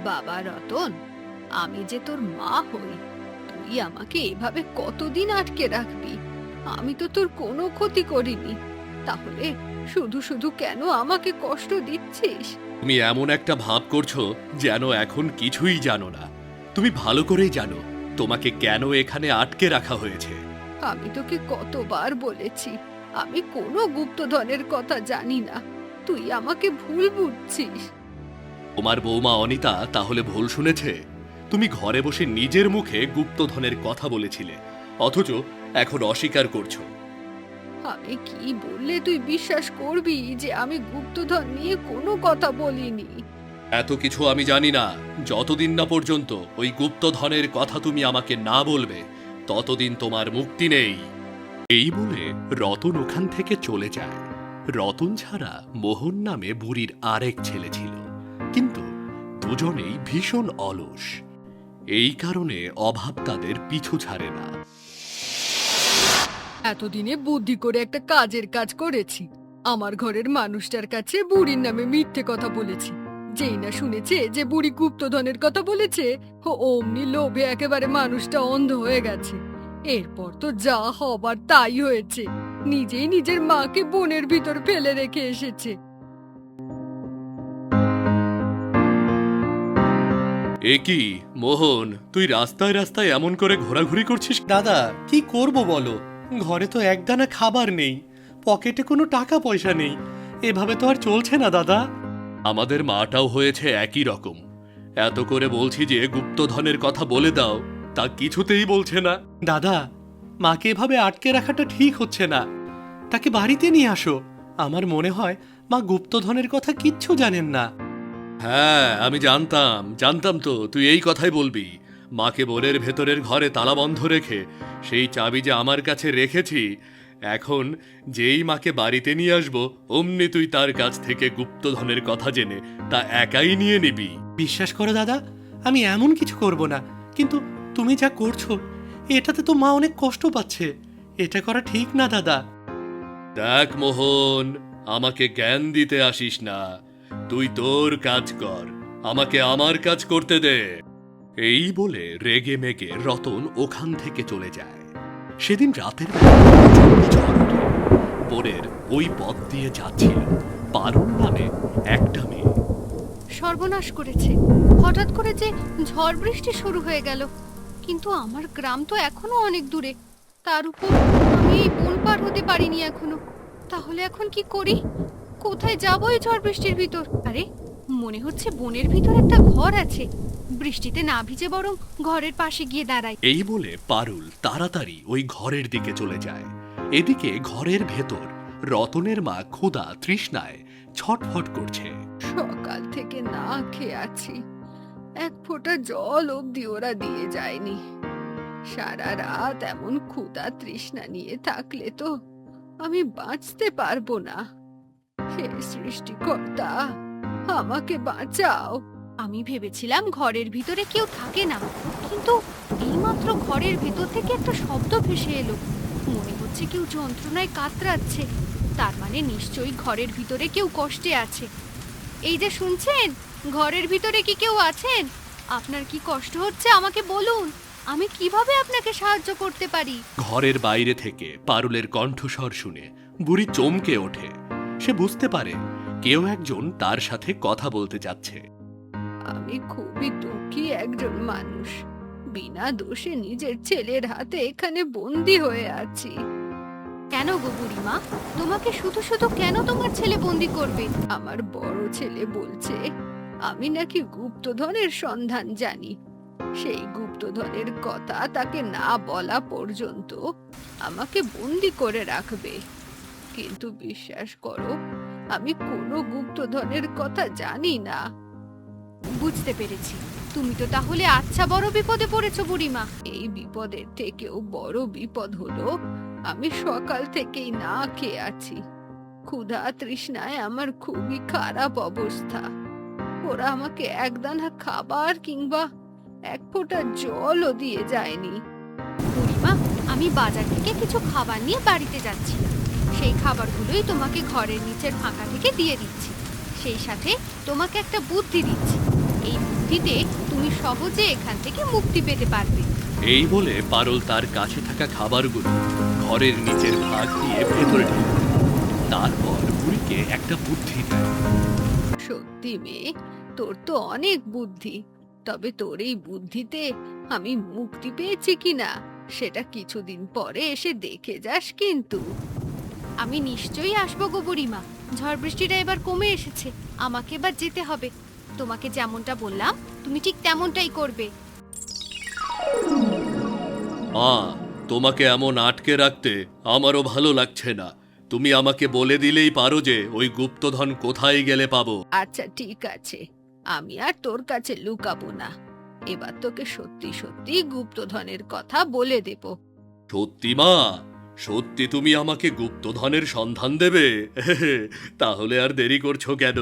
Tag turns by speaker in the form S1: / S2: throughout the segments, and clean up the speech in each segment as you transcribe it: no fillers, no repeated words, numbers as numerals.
S1: বাবা রতন, আমি যে তোর মা হই, তুই আমাকে এভাবে কতদিন আটকে রাখবি? আমি তো তোর কোনো ক্ষতি করিনি, তাহলে শুধু শুধু কেন আমাকে কষ্ট দিচ্ছিস?
S2: তুমি এমন একটা ভাব করছো যেন এখন কিছুই জানো না। তুমি ভালো করেই জানো তোমাকে কেন এখানে আটকে রাখা হয়েছে।
S1: আমি তোকে কতবার বলেছি আমি কোনো গুপ্তধনের কথা জানি না, তুই আমাকে ভুল বুঝছিস।
S2: তোমার বৌমা অনিতা তাহলে ভুল শুনেছে। তুমি ঘরে বসে নিজের মুখে গুপ্তধনের কথা বলেছিলে, অথচ এখন অস্বীকার করছো।
S1: আমি কি বললে তুই বিশ্বাস করবি যে আমি গুপ্তধন নিয়ে কোনো কথা বলিনি?
S2: এত কিছু আমি জানি না। যতদিন না পর্যন্ত ওই গুপ্তধনের কথা তুমি আমাকে না বলবে, ততদিন তোমার মুক্তি নেই। এই বলে রতন ওখান থেকে চলে যায়। রতন ছাড়া মোহন নামে বুড়ির আরেক ছেলে ছিল, কিন্তু দুজনেই ভীষণ অলস। এই কারণে অভাব তাদের পিছু ছাড়ে না।
S1: এতদিনে বুদ্ধি করে একটা কাজের কাজ করেছি। আমার ঘরের মানুষটার কাছে বুড়ির নামে মিথ্যে কথা বলেছি। যেই না শুনেছে যে বুড়ি গুপ্তধনের কথা বলেছে, অমনি লোভে একেবারে মানুষটা অন্ধ হয়ে গেছে। এরপর তো যা হবার তাই হয়েছে, নিজেই নিজের মাকে বনের ভিতর ফেলে রেখে এসেছে।
S2: এ কি মোহন, তুই রাস্তায় রাস্তায় এমন করে ঘোরাঘুরি করছিস?
S3: দাদা, কি করব বলো? ঘরে তো একদানা খাবার নেই, পকেটে কোনো টাকা পয়সা নেই। এভাবে তো আর চলছে না দাদা।
S2: আমাদের মাটাও হয়েছে একই রকম। এত করে বলছি যে গুপ্তধনের কথা বলে দাও, তা কিছুতেই বলছে না।
S3: দাদা, মাকে এভাবে আটকে রাখাটা ঠিক হচ্ছে না। তাকে বাড়িতে নিয়ে আসো। আমার মনে হয় মা গুপ্তধনের কথা কিচ্ছু জানেন না।
S2: হ্যাঁ, আমি জানতাম তো তুই এই কথাই বলবি। মাকে বোনের ভেতরের ঘরে তালা বন্ধ রেখে সেই চাবি যে আমার কাছে রেখেছি, এখন যেই মাকে বাড়িতে নিয়ে আসবো অমনি তুই তার কাছ থেকে গুপ্তধনের কথা জেনে তা একাই নিয়ে নিবি।
S3: বিশ্বাস করো দাদা, আমি এমন কিছু করব না। কিন্তু তুমি যা করছো, এটাতে তো মা অনেক কষ্ট পাচ্ছে। এটা করা ঠিক না দাদা।
S2: দেখ মোহন, আমাকে জ্ঞান দিতে আসিস না। তুই তোর কাজ কর, আমাকে আমার কাজ করতে দে। এই বলে রেগে মেগে রতন ওখান থেকে চলে যায়। সেদিন রাতের বেলা প্রচণ্ড ঝড় ওঠে। বনের ওই পথ দিয়ে যাচ্ছিল পারুল নামে একটা মেয়ে।
S1: সর্বনাশ করেছে, হঠাৎ করে যে ঝড় বৃষ্টি শুরু হয়ে গেল। কিন্তু আমার গ্রাম তো এখনো অনেক দূরে, তার উপর আমি এই বন পার হতে পারিনি এখনো। তাহলে এখন কি করি? কোথায় যাবো এই ঝড় বৃষ্টির ভিতর? আরে, মনে হচ্ছে বনের ভিতর একটা ঘর আছে। বৃষ্টিতে না ভিজে বরং ঘরের পাশে গিয়ে দাঁড়াই।
S2: এই বলে পারুল তাড়াতাড়ি ওই ঘরের দিকে চলে যায়। এদিকে ঘরের ভেতর রতনের মা ক্ষুধা তৃষ্ণায় ছটফট করছে।
S1: সকাল থেকে না খেয়ে আছি, এক ফোঁটা জল অবধি ওরা দিয়ে যায়নি। সারা রাত এমন ক্ষুধা তৃষ্ণা নিয়ে থাকলে তো আমি বাঁচতে পারবো না। হে সৃষ্টিকর্তা, আমাকে বাঁচাও। আমি ভেবেছিলাম ঘরের ভিতরে কেউ থাকে না, কিন্তু এইমাত্র ঘরের ভেতর থেকে একটা শব্দ ভেসে এলো। মনে হচ্ছে কেউ যন্ত্রণায় কাতরাচ্ছে। তার মানে নিশ্চয়ই ঘরের ভিতরে কেউ কষ্টে আছে। এই যে শুনছেন, ঘরের ভিতরে কি কেউ আছেন? আপনার কি কষ্ট হচ্ছে আমাকে বলুন, আমি কিভাবে আপনাকে সাহায্য করতে পারি?
S2: ঘরের বাইরে থেকে পারুলের কণ্ঠস্বর শুনে বুড়ি চমকে ওঠে। সে বুঝতে পারে কেউ একজন তার সাথে কথা বলতে যাচ্ছে।
S1: আমি খুবই দুঃখী একজন মানুষ, বিনা দোষে নিজের ছেলের হাতে এখানে বন্দি হয়ে আছি। কেন গো বুড়িমা, তোমাকে শুধু শুধু কেন তোমার ছেলে বন্দি করবে? আমার বড় ছেলে বলছে আমি নাকি গুপ্তধনের সন্ধান জানি। সেই গুপ্তধনের কথা তাকে না বলা পর্যন্ত আমাকে বন্দি করে রাখবে। কিন্তু বিশ্বাস করো, আমি কোনো গুপ্তধনের কথা জানি না। বুঝতে পেরেছি, তুমি তো তাহলে আচ্ছা বড় বিপদে পড়েছো বুড়িমা। এই বিপদের থেকেও বড় বিপদ হলো আমি সকাল থেকেই না খেয়ে আছি। ক্ষুধা তৃষ্ণায় আমার খুবই খারাপ অবস্থা। ওরা আমাকে একদানা খাবার কিংবা এক ফোঁটা জলও দিয়ে যায়নি। বুড়িমা, আমি বাজার থেকে কিছু খাবার নিয়ে বাড়িতে যাচ্ছি। সেই খাবারগুলোই তোমাকে ঘরের নিচের ফাঁকা থেকে দিয়ে দিচ্ছি। সেই সাথে তোমাকে একটা বুদ্ধি দিচ্ছি। এই বুদ্ধি বুদ্ধিতে তুমি সহজে এখান থেকে মুক্তি পেতে পারবে।
S2: এই বলে পারুল তার কাছে থাকা খাবারগুলো ঘরের নিচের ভাগ দিয়ে ভেতরে ঢুকল। তারপর বুড়িকে একটা বুদ্ধি দেয়।
S1: সত্যি মেয়ে, তোর তো অনেক বুদ্ধি, তবে তোর এই বুদ্ধিতে আমি মুক্তি পেয়েছি কিনা সেটা কিছুদিন পরে এসে দেখে যাস কিন্তু। আমি নিশ্চয়ই আসবো গো বুড়িমা। ঝড় বৃষ্টিটা এবার কমে এসেছে, আমাকে এবার যেতে হবে। তোমাকে যেমনটা বললাম তুমি ঠিক তেমনটাই করবে।
S2: তোমাকে এমন আটকে রাখতে আমারও ভালো লাগছে না। তুমি আমাকে বলে দিলেই পারো যে ওই গুপ্তধন কোথায় গেলে পাবো।
S1: আচ্ছা ঠিক আছে, আমি আর তোর কাছে লুকাবো না। এবার তোকে সত্যি সত্যি গুপ্তধনের কথা বলে দেব।
S2: সত্যি মা? সত্যি তুমি আমাকে গুপ্তধনের সন্ধান দেবে? তাহলে আর দেরি করছো কেন?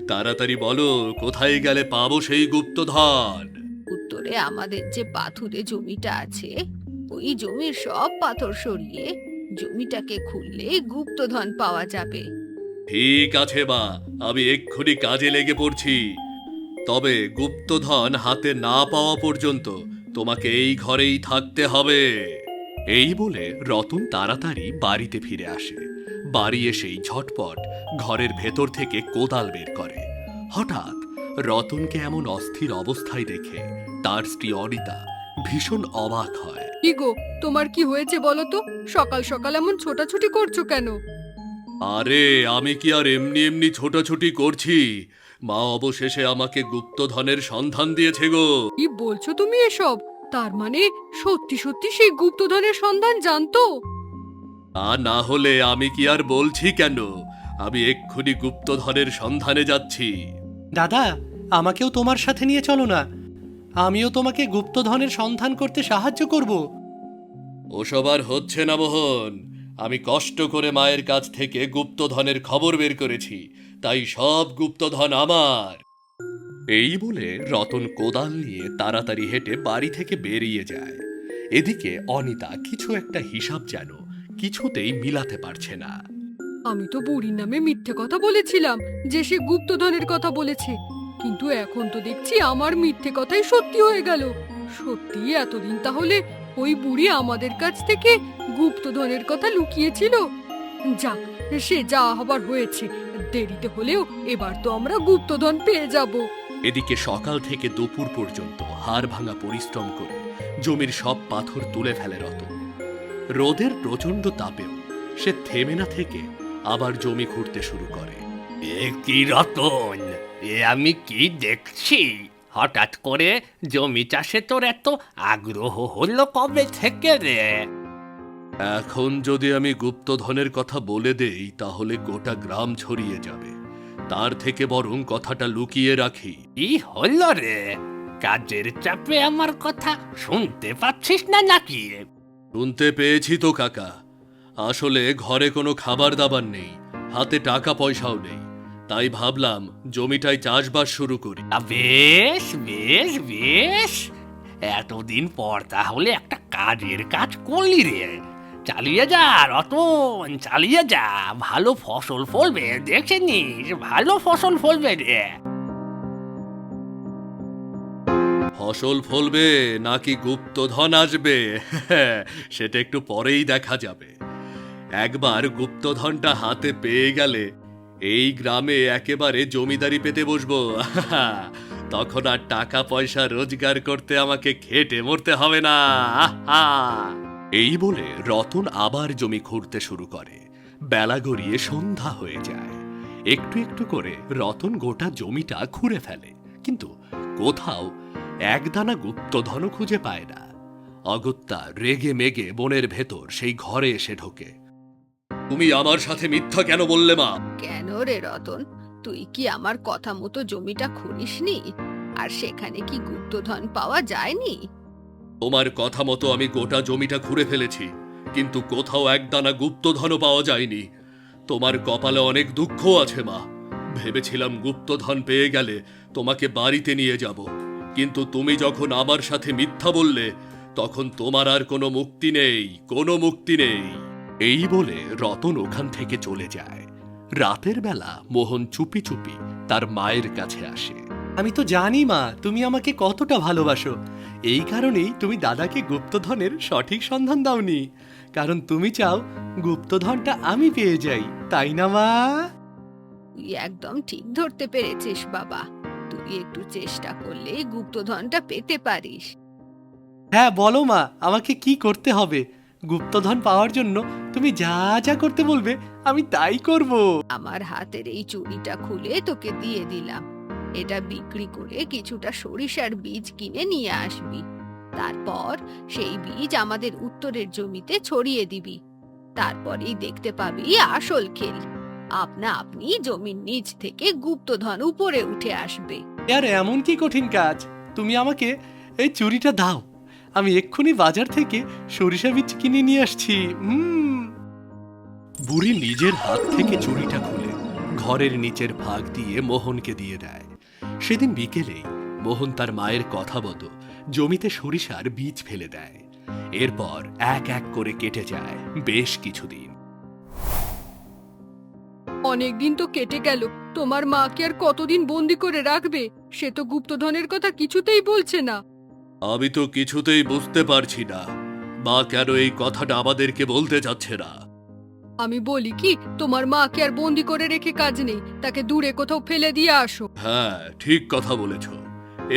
S2: তাড়াতাড়ি বলো, কোথায় গেলে পাবো সেই গুপ্তধন?
S1: উত্তরে আমাদের যে পাথুরে জমিটা আছে, ওই জমির সব পাথর সরিয়ে জমিটাকে খুললে গুপ্তধন পাওয়া যাবে।
S2: ঠিক আছে মা, আমি এক্ষুনি কাজে লেগে পড়ছি। তবে গুপ্তধন হাতে না পাওয়া পর্যন্ত তোমাকে এই ঘরেই থাকতে হবে। এই বলে রতন তাড়াতাড়ি বাড়িতে ফিরে আসে। বাড়ি এসেই ঝটপট ঘরের ভেতর থেকে কোদাল বের করে। হঠাৎ রতনকে এমন অস্থির অবস্থায় দেখে তার স্ত্রী অনিতা ভীষণ অবাক হয়।
S1: কি গো, তোমার কি হয়েছে বলো তো? সকাল সকাল এমন ছোটাছুটি করছো কেন?
S2: আরে আমি কি আর এমনি এমনি ছোটাছুটি করছি? মা অবশেষে আমাকে গুপ্তধনের সন্ধান দিয়েছে গো।
S1: কি বলছো তুমি এসব? তার মানে সত্যি সত্যি সেই গুপ্তধনের সন্ধান জানতো?
S2: তা না হলে আমি কি আর বলছি কেন? আমি এক্ষুনি গুপ্তধনের সন্ধানে যাচ্ছি।
S3: দাদা, আমাকেও তোমার সাথে নিয়ে চলো না। আমিও তোমাকে গুপ্তধনের সন্ধান করতে সাহায্য করব।
S2: ওসব আর হচ্ছে না মোহন। আমি কষ্ট করে মায়ের কাছ থেকে গুপ্তধনের খবর বের করেছি, তাই সব গুপ্তধন আমার। এই বলে রতন কোদাল নিয়ে তাড়াতাড়ি হেঁটে বাড়ি থেকে বেরিয়ে যায়। এদিকে অনিতা কিছু একটা হিসাব যেন কিছুতেই মিলাতে পারছে না।
S1: আমি তো বুড়ির নামে মিথ্যে কথা বলেছিলাম যে সে গুপ্তধনের কথা বলেছে, কিন্তু এখন তো দেখছি আমার মিথ্যে কথাই সত্যি হয়ে গেল। সত্যি এতদিন তাহলে ওই বুড়ি আমাদের কাছ থেকে গুপ্তধনের কথা লুকিয়েছিল। যাক, সে যা হবার হয়েছে, দেরিতে হলেও এবার তো আমরা গুপ্তধন পেয়ে যাব।
S2: এদিকে সকাল থেকে দুপুর পর্যন্ত হাড় ভাঙা পরিশ্রম করে জমির সব পাথর তুলে ফেলে রতন। রোদের প্রচন্ড তাপেও সে থেমে না থেকে আবার জমি খুঁড়তে শুরু করে।
S4: কি রতন, আমি কি দেখছি? হঠাৎ করে জমি চাষে তোর এত আগ্রহ হলো কবে থেকে রে?
S2: এখন যদি আমি গুপ্তধনের কথা বলে দেই তাহলে গোটা গ্রাম ছড়িয়ে যাবে। তার থেকে বরং কথাটা লুকিয়ে রাখি।
S4: কি হলো রে? কাজের চাপে আমার কথা শুনতে পাচ্ছিস না নাকি?
S2: শুনতে পেয়েছি তো কাকা। আসলে ঘরে কোনো খাবার দাবার নেই, হাতে টাকা পয়সাও নেই, তাই ভাবলাম জমিটায় চাষবাস শুরু করি।
S4: বেশ বেশ বেশ, এতদিন পর তাহলে একটা কাজের কাজ করলি রে। চালিয়ে যা রতন, চালিয়ে যা। ভালো ফসল ফলবে, দেখে নিস, ভালো ফসল ফলবে রে।
S2: ফসল ফলবে নাকি গুপ্তধন আসবে সেটা একটু পরেই দেখা যাবে। একবার গুপ্তধনটা হাতে পেয়ে গেলে এই গ্রামে একেবারে জমিদারি পেতে বসবো। তখন আর টাকা পয়সা রোজগার করতে আমাকে খেটে মরতে হবে না। এই বলে রতন আবার জমি খুঁড়তে শুরু করে। বেলা গড়িয়ে সন্ধ্যা হয়ে যায়। একটু একটু করে রতন গোটা জমিটা খুঁড়ে ফেলে, কিন্তু কোথাও একদানা গুপ্তধনও খুঁজে পায় না। অগত্যা রেগে মেগে বনের ভেতর সেই ঘরে এসে ঢোকে। তুমি আমার সাথে মিথ্যা কেন বললে মা?
S1: কেন রে রতন, তুই কি আমার কথা মতো জমিটা খুঁড়িসনি? আর সেখানে কি গুপ্তধন পাওয়া যায়নি?
S2: তোমার কথা মতো আমি গোটা জমিটা খুঁড়ে ফেলেছি, কিন্তু কোথাও একদানা গুপ্তধনও পাওয়া যায়নি। তোমার কপালে অনেক দুঃখ আছে মা। ভেবেছিলাম গুপ্তধন পেয়ে গেলে তোমাকে বাড়িতে নিয়ে যাব, কিন্তু তুমি যখন আমার সাথে মিথ্যা বললে তখন তোমার আর কোনো মুক্তি নেই, কোনো মুক্তি নেই। এই বলে রতন ওখান থেকে চলে যায়। রাতের বেলা মোহন চুপি চুপি তার মায়ের কাছে আসে।
S3: আমি তো জানি মা তুমি আমাকে কতটা ভালোবাসো। এই কারণেই তুমি দাদাকে গুপ্তধনের সঠিক সন্ধান দাওনি, কারণ তুমি চাও গুপ্তধনটা আমি পেয়ে যাই, তাই না মা?
S1: তুই একদম ঠিক ধরতে পেরেছিস বাবা। তুই একটু চেষ্টা করলে গুপ্তধনটা পেতে পারিস।
S3: হ্যাঁ বলো মা, আমাকে কি করতে হবে? গুপ্তধন পাওয়ার জন্য তুমি যা যা করতে বলবে আমি তাই করব।
S1: আমার হাতের এই চুড়িটা খুলে তোকে দিয়ে দিলাম। এটা বিক্রি করে কিছুটা সরিষার বীজ কিনে নিয়ে আসবি। তারপর সেই বীজ আমাদের উত্তরের জমিতে ছড়িয়ে দিবি। তারপরেই দেখতে পাবি আসল খেল। আপনা আপনি জমির নিচ থেকে গুপ্তধন উপরে উঠে আসবে।
S3: আর এমন কি কঠিন কাজ? তুমি আমাকে এই চুড়িটা দাও, আমি এক্ষুনি বাজার থেকে সরিষা বীজ কিনে নিয়ে আসছি।
S2: বুড়ি নিজের হাত থেকে চুড়িটা খুলে ঘরের নিচের ভাগ দিয়ে মোহনকে দিয়ে দেয়। সেদিন বিকেলেই মোহন তার মায়ের কথা মতো জমিতে সরিষার বীজ ফেলে দেয়। এরপর এক এক করে কেটে যায় বেশ কিছুদিন।
S1: অনেকদিন তো কেটে গেল, তোমার মাকে আর কতদিন বন্দি করে রাখবে? সে তো গুপ্তধনের কথা কিছুতেই বলছে না।
S2: আমি তো কিছুতেই বুঝতে পারছি না মা কেন এই কথাটা আমাদেরকে বলতে চাচ্ছে না।
S1: আমি বলি কি, তোমার মাকে আর বন্দি করে রেখে কাজ নেই, তাকে দূরে কোথাও ফেলে দিয়ে আসো।
S2: হ্যাঁ ঠিক কথা বলেছ,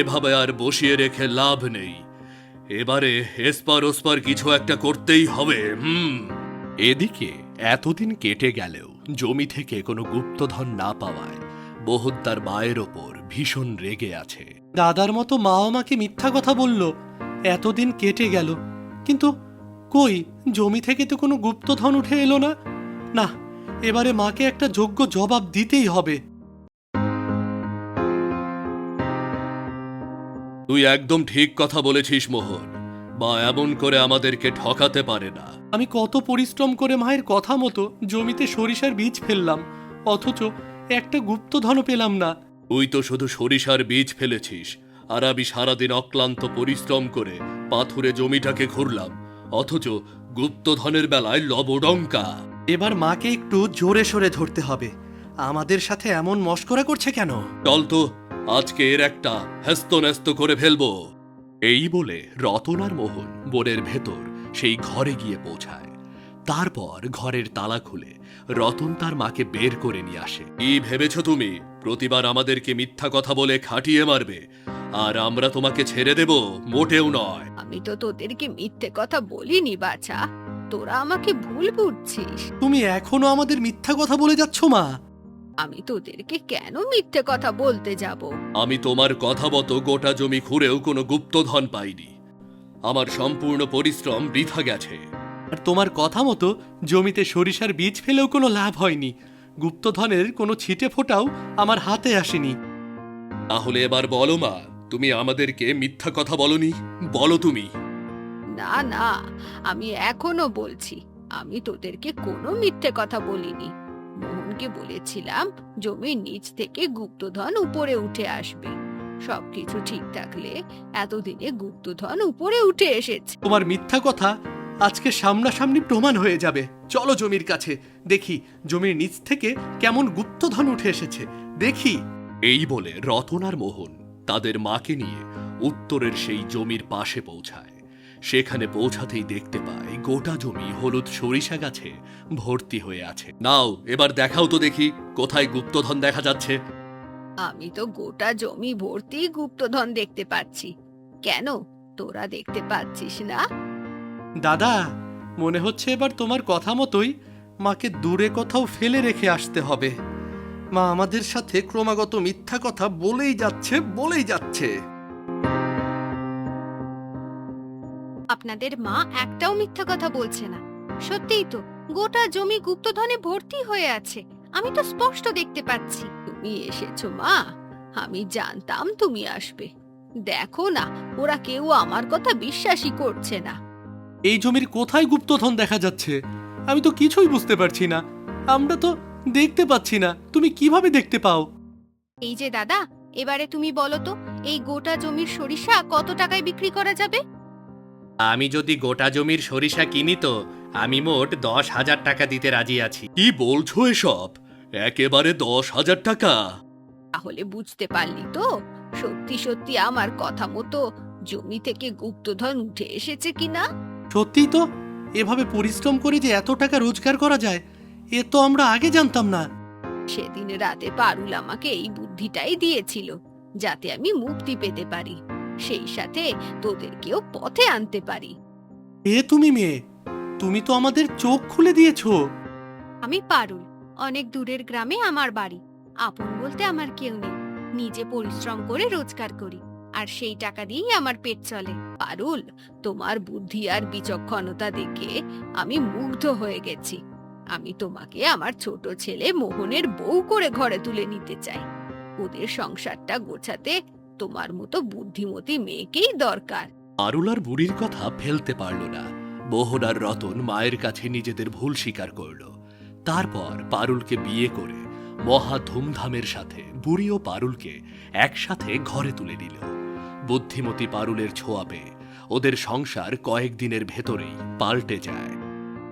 S2: এভাবে আর বসিয়ে রেখে লাভ নেই। এবারে এসপার ওসপার কিছু একটা করতেই হবে। এদিকে এতদিন কেটে গেলেও জমি থেকে কোনো গুপ্তধন না পাওয়ায় মোহন তার মায়ের ওপর ভীষণ রেগে আছে।
S3: দাদার মতো মাও আমাকে মিথ্যা কথা বলল, এতদিন কেটে গেল, কিন্তু কই জমি থেকে তো কোনো গুপ্তধন উঠে এলো না। না, এবারে মাকে একটা যোগ্য জবাব দিতেই হবে।
S2: তুই একদম ঠিক কথা বলেছিস মোহন, মা এমন করে আমাদেরকে ঠকাতে পারে না।
S3: আমি কত পরিশ্রম করে মায়ের কথা মতো জমিতে সরিষার বীজ ফেললাম, অথচ একটা গুপ্তধনও পেলাম না।
S2: তুই তো শুধু সরিষার বীজ ফেলেছিস, আর আমি সারাদিন অক্লান্ত পরিশ্রম করে পাথুরে জমিটাকে ঘুরলাম, অথচ গুপ্তধনের বেলায় লবডঙ্কা।
S3: এবার মাকে একটু জোরে সোরে ধরতে হবে। আমাদের সাথে এমন মশকরা করছে কেন?
S2: চল তো, আজকে এর একটা হ্যাস্ত করে ফেলবো। এই বলে রতন আর মোহন বনের ভেতর সেই ঘরে গিয়ে পৌঁছায়। তারপর ঘরের তালা খুলে রতন তার মাকে বের করে নিয়ে আসে। কি ভেবেছ তুমি প্রতিবার আমাদেরকে মিথ্যা কথা বলে খাটিয়ে মারবে, আর আমরা তোমাকে ছেড়ে দেব? মোটেও নয়।
S1: আমি তো তোদেরকে মিথ্যে কথা বলিনি বাছা, তোরা আমাকে ভুল বুঝছিস।
S3: তুমি এখনো আমাদের মিথ্যা কথা বলে যাচ্ছ মা।
S1: আমি তোদেরকে কেন মিথ্যে কথা বলতে যাব?
S2: আমি তোমার কথা মতো গোটা জমি খুঁড়েও কোনো গুপ্তধন পাইনি। আমার সম্পূর্ণ পরিশ্রম বৃথা গেছে।
S3: আর তোমার কথা মতো জমিতে সরিষার বীজ ফেলেও কোনো লাভ হয়নি। গুপ্তধনের কোনো ছিটে ফোঁটাও আমার হাতে আসেনি।
S2: তাহলে এবার বলো মা, তুমি আমাদেরকে মিথ্যা কথা বলনি? বলো তুমি।
S1: না না, আমি এখনো বলছি, আমি তোদেরকে কোনো মিথ্যে কথা বলিনি। মোহনকে বলেছিলাম জমির নিচ থেকে গুপ্তধন উপরে উঠে আসবে। সবকিছু ঠিক থাকলে এতদিনে গুপ্তধন উপরে উঠে এসেছে।
S3: তোমার মিথ্যা কথা আজকে সামনাসামনি প্রমাণ হয়ে যাবে। চলো জমির কাছে, দেখি জমির নিচ থেকে কেমন গুপ্তধন উঠে এসেছে, দেখি।
S2: এই বলে রতন আর মোহন তাদের মাকে নিয়ে উত্তরের সেই জমির পাশে পৌঁছায়। সেখানে পৌঁছাতেই দেখতে পায় গোটা জমি হলুদ সরিষা গাছে ভর্তি হয়ে আছে। নাও এবার দেখাও তো দেখি কোথায় গুপ্তধন দেখা যাচ্ছে।
S1: আমি তো গোটা জমি ভর্তি গুপ্তধন দেখতে পাচ্ছি। কেন, তোরা দেখতে পাচ্ছিস না?
S3: দাদা, মনে হচ্ছে এবার তোমার কথা মতোই মাকে দূরে কোথাও ফেলে রেখে আসতে হবে। মা আমাদের সাথে ক্রমাগত মিথ্যা কথা বলেই যাচ্ছে।
S1: আপনাদের মা একটাও মিথ্যা কথা বলছে না। সত্যিই তো গোটা জমি গুপ্তধনে ভর্তি হয়ে আছে, আমি তো স্পষ্ট দেখতে পাচ্ছি। তুমি এসেছো মা, আমি জানতাম তুমি আসবে। দেখো না, ওরা কেউ আমার কথা বিশ্বাসই করছে না।
S3: এই জমির কোথায় গুপ্তধন দেখা যাচ্ছে? আমি তো কিছুই বুঝতে পারছি না। আমরা তো দেখতে পাচ্ছি না, তুমি কিভাবে দেখতে পাও?
S1: এই যে দাদা, এবারে তুমি বলো তো, এই গোটা জমির সরিষা কত টাকায় বিক্রি করা যাবে?
S5: আমি যদি গোটা জমির সরিষা কিনি তো আমি মোট 10,000 টাকা দিতে রাজি আছি।
S2: কি বলছো এসব? একেবারে 10,000 টাকা?
S1: তাহলে বুঝতে পারলি তো, সত্যি সত্যি আমার কথা মতো জমি থেকে গুপ্তধন উঠে এসেছে কিনা।
S3: সত্যিই তো, এভাবে পরিশ্রম করে যে এত টাকা রোজগার করা যায় এ তো আমরা আগে জানতাম না।
S1: সেদিন রাতে পারুল আমাকে এই বুদ্ধিটাই দিয়েছিল, যাতে আমি মুক্তি পেতে পারি, সেই সাথে তোদেরকেও পথে আনতে পারি।
S3: এ তুমি মেয়ে, তুমি তো আমাদের চোখ খুলে দিয়েছো।
S1: আমি পারুল, অনেক দূরের গ্রামে আমার বাড়ি। আপন বলতে আমার কেউ নেই। নিজে পরিশ্রম করে রোজগার করি, আর সেই টাকা দিয়েই আমার পেট চলে। পারুল, তোমার বুদ্ধি আর বিচক্ষণতা দেখে আমি মুগ্ধ হয়ে গেছি। আমি তোমাকে আমার ছোট ছেলে মোহনের বউ করে ঘরে তুলে নিতে চাই। ওদের সংসারটা গোছাতে তোমার মতো বুদ্ধিমতী মেয়েকেই দরকার।
S2: পারুল আর বুড়ির কথা ফেলতে পারল না। মোহন আর রতন মায়ের কাছে নিজেদের ভুল স্বীকার করল। তারপর পারুলকে বিয়ে করে মহা ধুমধামের সাথে বুড়ি ও পারুলকে একসাথে ঘরে তুলে নিল। বুদ্ধিমতী পারুলের ছোঁয়া পেয়ে ওদের সংসার কয়েকদিনের ভেতরেই পাল্টে যায়।